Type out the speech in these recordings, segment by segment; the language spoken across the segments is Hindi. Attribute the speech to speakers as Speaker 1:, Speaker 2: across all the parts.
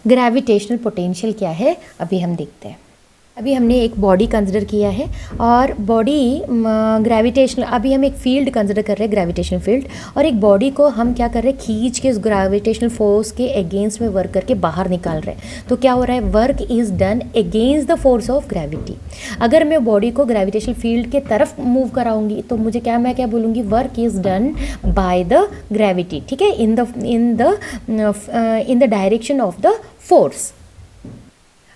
Speaker 1: ग्रेविटेशनल पोटेंशियल क्या है अभी हम देखते हैं। अभी हमने एक बॉडी कंसिडर किया है और बॉडी ग्रेविटेशनल, अभी हम एक फील्ड कंसिडर कर रहे हैं ग्रेविटेशनल फील्ड, और एक बॉडी को हम क्या कर रहे हैं, खींच के उस ग्रेविटेशनल फोर्स के अगेंस्ट में वर्क करके बाहर निकाल रहे हैं। तो क्या हो रहा है, work is done against the force of gravity. अगर मैं बॉडी को ग्रेविटेशनल फील्ड के तरफ मूव कराऊंगी तो मुझे मैं क्या बोलूँगी, work is done by the gravity, ठीक है, in the direction of the force.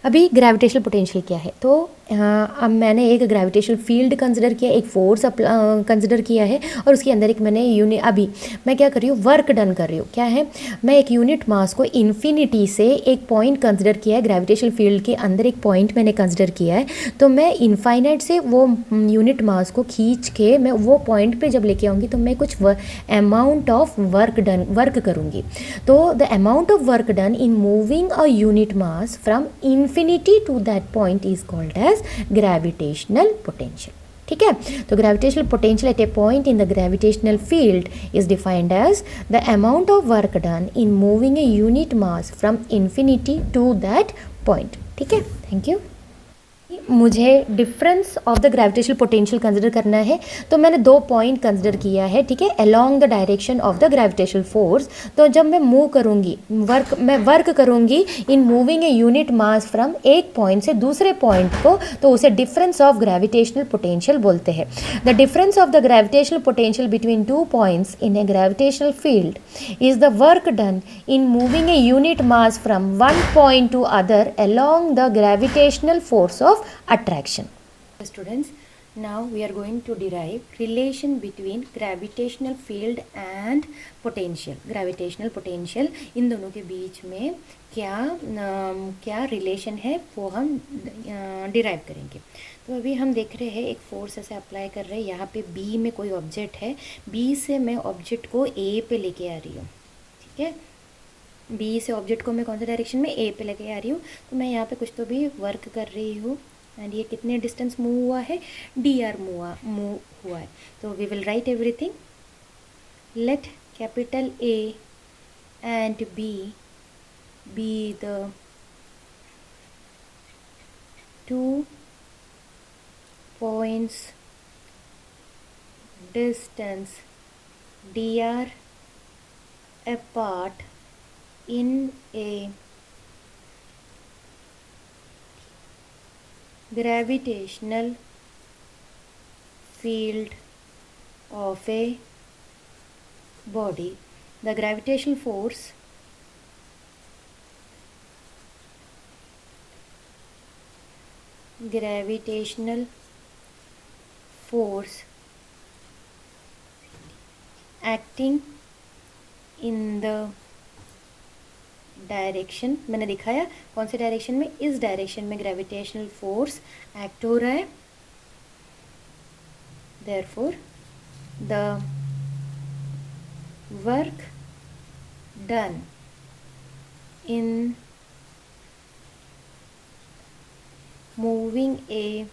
Speaker 1: अभी ग्रेविटेशनल पोटेंशियल क्या है, तो अब मैंने एक ग्रेविटेशनल फील्ड कंसिडर किया, एक फोर्स कंसिडर किया है, और उसके अंदर एक मैंने अभी मैं क्या कर रही हूँ, वर्क डन कर रही हूँ। क्या है, मैं एक यूनिट मास को इन्फिनिटी से एक पॉइंट कंसिडर किया है, ग्रेविटेशनल फील्ड के अंदर एक पॉइंट मैंने कंसिडर किया है। तो मैं इनफाइनाइट से वो यूनिट मास को खींच के मैं वो पॉइंट पर जब लेके आऊँगी तो मैं कुछ अमाउंट ऑफ वर्क करूँगी। तो the amount of work done in moving a unit mass from infinity to that point is called as gravitational potential. ठीक है, तो gravitational potential at a point in the gravitational field is defined as the amount of work done in moving a unit mass from infinity to that point. ठीक है, थैंक यू। मुझे difference of the gravitational potential consider करना है, तो मैंने दो पॉइंट कंसिडर किया है, ठीक है, along the direction of the gravitational force. तो जब मैं मूव करूँगी, मैं वर्क करूँगी इन moving a unit mass from एक पॉइंट से दूसरे पॉइंट को, तो उसे डिफरेंस ऑफ ग्रेविटेशनल पोटेंशियल बोलते हैं। The difference of the gravitational potential between two points in A gravitational field is the work done in moving a unit mass from one point two other along the gravitational force of attraction. Students, now we are going to derive relation between gravitational field and potential. Gravitational potential, इन दोनों के बीच में क्या रिलेशन है वो हम डिराइव करेंगे। तो अभी हम देख रहे हैं एक फोर्स ऐसे अप्लाई कर रहे हैं, यहाँ पे B में कोई ऑब्जेक्ट है, B से मैं ऑब्जेक्ट को A पे लेके आ रही हूँ। ठीक है, B से ऑब्जेक्ट को मैं कौन से डायरेक्शन में, A पे लेके आ रही हूँ। तो मैं यहाँ पे कुछ तो भी वर्क कर रही हूँ, एंड ये कितने डिस्टेंस मूव हुआ है, dr मूव हुआ है। तो we will write everything. Let capital A and B B the two points distance dr apart in a gravitational field of a body. The gravitational force acting in the direction, मैंने दिखाया कौन से डायरेक्शन में, इस डायरेक्शन में ग्रेविटेशनल फोर्स एक्ट हो रहा है। Therefore the work done in moving a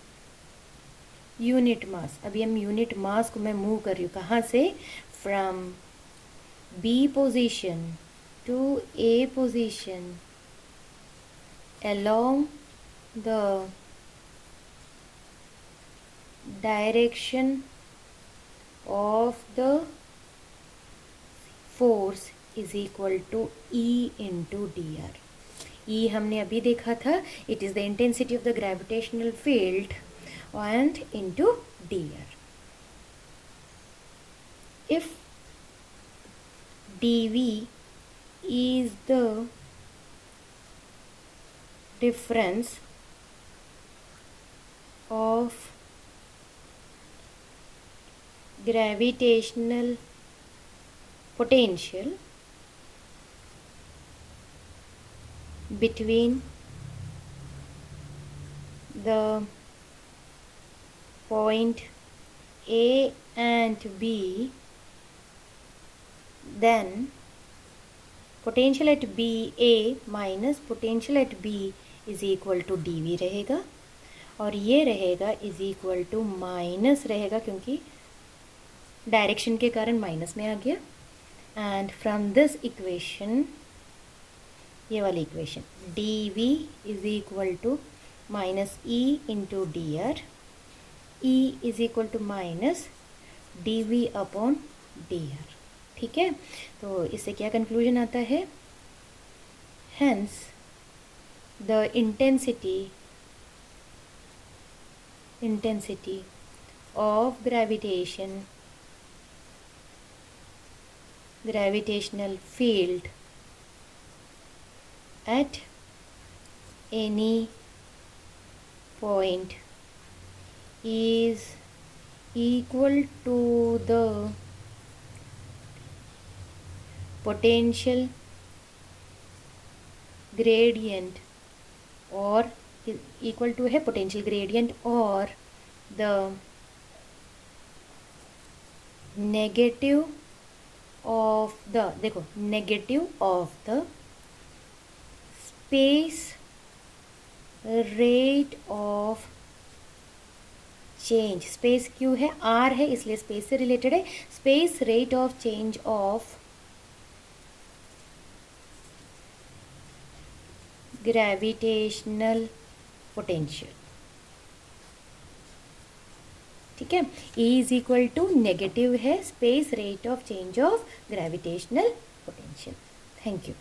Speaker 1: unit मास, अभी हम यूनिट मास को मैं मूव कर रही हूँ, कहाँ से, from B position to A position along the direction of the force is equal to E into dr. E हमने अभी देखा था, it is the intensity of the gravitational field and into dr. If dv is the difference of gravitational potential between the point A and B, then potential at B A minus potential at B is equal to D V रहेगा, और ये रहेगा इज इक्वल टू माइनस रहेगा, क्योंकि डायरेक्शन के कारण माइनस में आ गया। एंड फ्रॉम दिस इक्वेशन ये वाली equation, D V is equal to minus E into D R, E is equal to minus D V upon D R. ठीक है, तो इससे क्या कंक्लूजन आता है, hence the intensity of gravitational field at any point is equal to the potential gradient, or equal to है potential gradient or the negative of the, देखो negative of the space rate of change, space क्यों है, आर है इसलिए स्पेस से रिलेटेड है, space rate of change of gravitational potential. ठीक है, E is equal to negative है space rate of change of gravitational potential. Thank you.